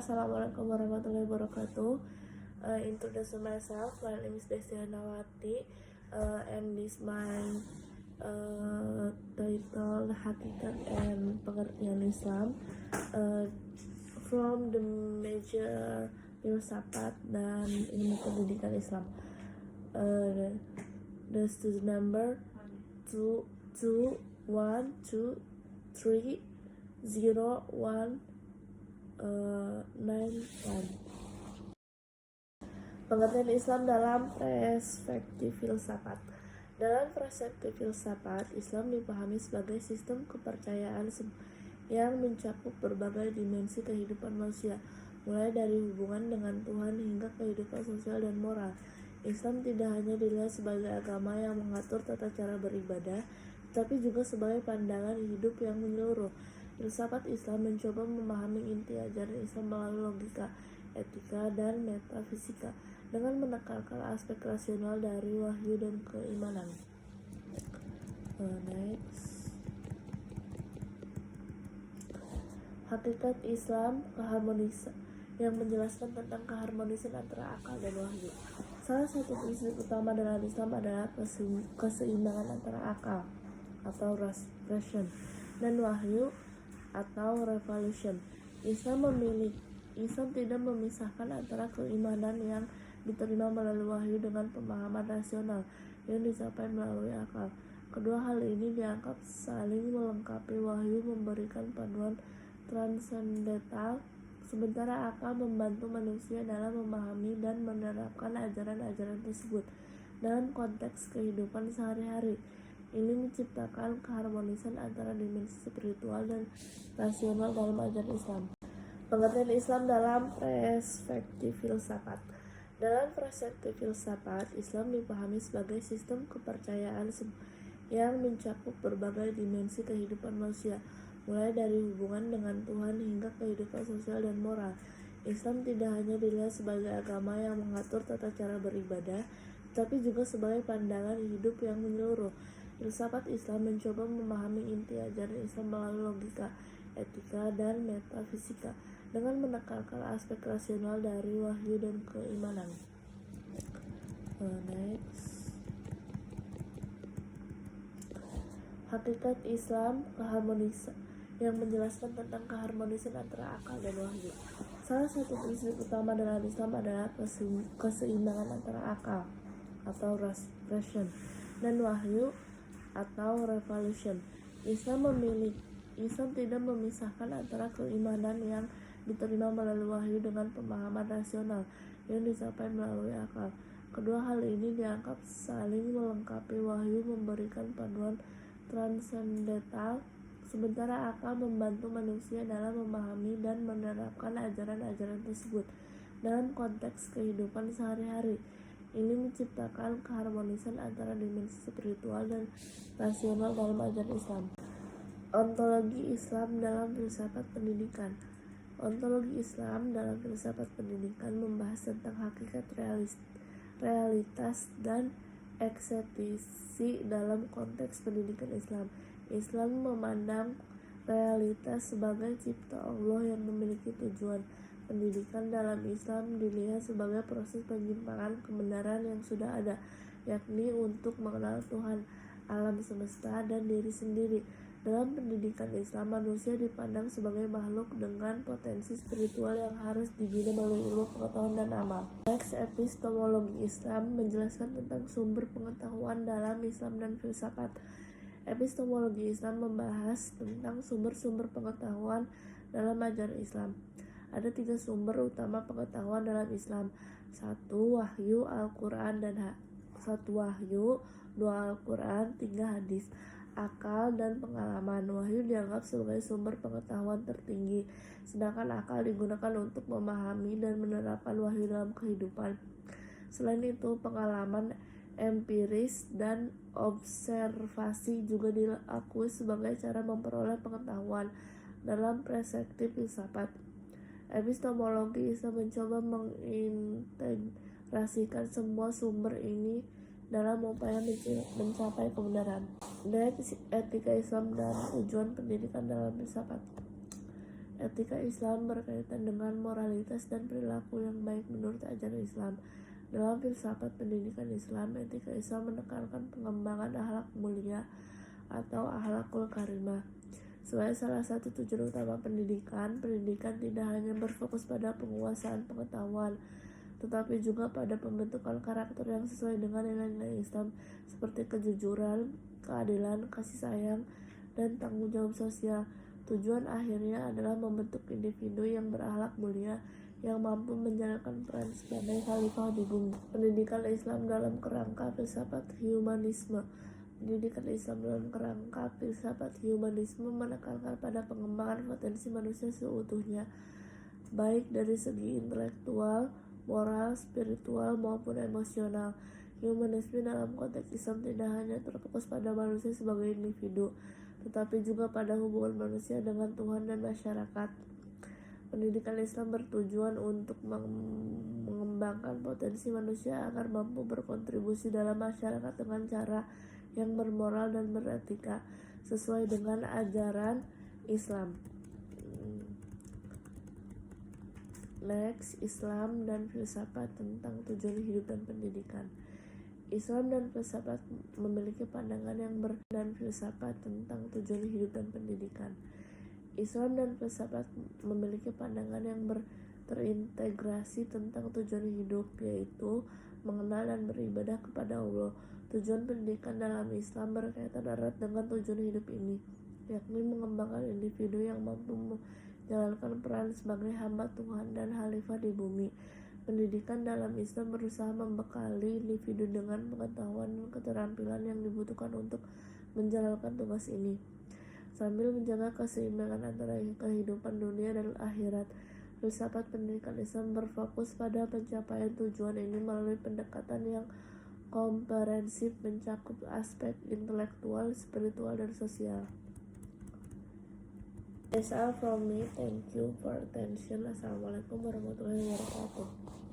Assalamualaikum warahmatullahi wabarakatuh. Introduce myself. My name is Destianawati, and this my title Hakikat and Pengertian Islam from the major filsafat dan ilmu pendidikan Islam. The student number 221230191. Pengertian Islam dalam perspektif filsafat. Dalam perspektif filsafat, Islam dipahami sebagai sistem kepercayaan yang mencakup berbagai dimensi kehidupan manusia, mulai dari hubungan dengan Tuhan hingga kehidupan sosial dan moral. Islam tidak hanya dilihat sebagai agama yang mengatur tata cara beribadah, tetapi juga sebagai pandangan hidup yang menyeluruh. Filsafat Islam mencoba memahami inti ajaran Islam melalui logika, etika, dan metafisika dengan menekankan aspek rasional dari wahyu dan keimanan. Hakikat Islam yang menjelaskan tentang keharmonisan antara akal dan wahyu. Salah satu prinsip utama dalam Islam adalah keseimbangan antara akal atau reason dan wahyu atau revelation. Islam tidak memisahkan antara keimanan yang diterima melalui wahyu dengan pemahaman rasional yang dicapai melalui akal. Kedua hal ini dianggap saling melengkapi. Wahyu memberikan panduan transendental, sementara akal membantu manusia dalam memahami dan menerapkan ajaran-ajaran tersebut dalam konteks kehidupan sehari-hari. Ini menciptakan keharmonisan antara dimensi spiritual dan rasional dalam ajaran Islam. Pengertian Islam dalam perspektif filsafat. Dalam perspektif filsafat, Islam dipahami sebagai sistem kepercayaan yang mencakup berbagai dimensi kehidupan manusia, mulai dari hubungan dengan Tuhan hingga kehidupan sosial dan moral. Islam tidak hanya dilihat sebagai agama yang mengatur tata cara beribadah, tetapi juga sebagai pandangan hidup yang menyeluruh. Filsafat Islam mencoba memahami inti ajaran Islam melalui logika, etika, dan metafisika dengan menekankan aspek rasional dari wahyu dan keimanan. Hakikat Islam yang menjelaskan tentang keharmonisan antara akal dan wahyu. Salah satu prinsip utama dalam Islam adalah keseimbangan antara akal atau reason dan wahyu atau revelation. Islam tidak memisahkan antara keimanan yang diterima melalui wahyu dengan pemahaman rasional yang dicapai melalui akal. Kedua hal ini dianggap saling melengkapi. Wahyu memberikan panduan transendental, sementara akal membantu manusia dalam memahami dan menerapkan ajaran-ajaran tersebut dalam konteks kehidupan sehari-hari. Ini menciptakan keharmonisan antara dimensi spiritual dan rasional dalam ajaran Islam. Ontologi Islam dalam filsafat pendidikan. Ontologi Islam dalam filsafat pendidikan membahas tentang hakikat realitas dan eksistisi dalam konteks pendidikan Islam. Islam memandang realitas sebagai cipta Allah yang memiliki tujuan. Pendidikan dalam Islam dilihat sebagai proses penyimpangan kebenaran yang sudah ada, yakni untuk mengenal Tuhan, alam semesta, dan diri sendiri. Dalam pendidikan Islam, manusia dipandang sebagai makhluk dengan potensi spiritual yang harus dibina melalui ilmu pengetahuan dan amal. Teks epistemologi Islam menjelaskan tentang sumber pengetahuan dalam Islam dan filsafat. Epistemologi Islam membahas tentang sumber-sumber pengetahuan dalam ajaran Islam. Ada 3 sumber utama pengetahuan dalam Islam. 1 wahyu Al-Quran 2 Al-Quran, 3 hadis. Akal dan pengalaman. Wahyu dianggap sebagai sumber pengetahuan tertinggi, sedangkan akal digunakan untuk memahami dan menerapkan wahyu dalam kehidupan. Selain itu, pengalaman empiris dan observasi juga diakui sebagai cara memperoleh pengetahuan. Dalam perspektif filsafat, epistemologi Islam mencoba mengintegrasikan semua sumber ini dalam upaya mencapai kebenaran. Etika Islam dan tujuan pendidikan dalam filsafat. Etika Islam berkaitan dengan moralitas dan perilaku yang baik menurut ajaran Islam. Dalam filsafat pendidikan Islam, etika Islam menekankan pengembangan akhlak mulia atau akhlakul karimah. Sebagai salah satu tujuan utama pendidikan tidak hanya berfokus pada penguasaan pengetahuan, tetapi juga pada pembentukan karakter yang sesuai dengan nilai-nilai Islam seperti kejujuran, keadilan, kasih sayang, dan tanggung jawab sosial. Tujuan akhirnya adalah membentuk individu yang berakhlak mulia, yang mampu menjalankan peran sebagai khalifah di bumi. Pendidikan Islam dalam kerangka filsafat humanisme. Pendidikan Islam dalam kerangka filsafat humanisme menekankan pada pengembangan potensi manusia seutuhnya, baik dari segi intelektual, moral, spiritual, maupun emosional. Humanisme dalam konteks Islam tidak hanya terfokus pada manusia sebagai individu, tetapi juga pada hubungan manusia dengan Tuhan dan masyarakat. Pendidikan Islam bertujuan untuk mengembangkan potensi manusia agar mampu berkontribusi dalam masyarakat dengan cara yang bermoral dan beretika sesuai dengan ajaran Islam. Next, Islam dan filsafat tentang tujuan hidup dan pendidikan. Islam dan filsafat memiliki pandangan yang dan filsafat tentang tujuan hidup dan pendidikan. Islam dan filsafat memiliki pandangan yang terintegrasi tentang tujuan hidup, yaitu mengenal dan beribadah kepada Allah. Tujuan pendidikan dalam Islam berkaitan erat dengan tujuan hidup ini, yakni mengembangkan individu yang mampu menjalankan peran sebagai hamba Tuhan dan khalifah di bumi. Pendidikan dalam Islam berusaha membekali individu dengan pengetahuan dan keterampilan yang dibutuhkan untuk menjalankan tugas ini, sambil menjaga keseimbangan antara kehidupan dunia dan akhirat. Filsafat pendidikan Islam berfokus pada pencapaian tujuan ini melalui pendekatan yang komprehensif, mencakup aspek intelektual, spiritual, dan sosial. That's all from me. Thank you for attention. Assalamualaikum warahmatullahi wabarakatuh.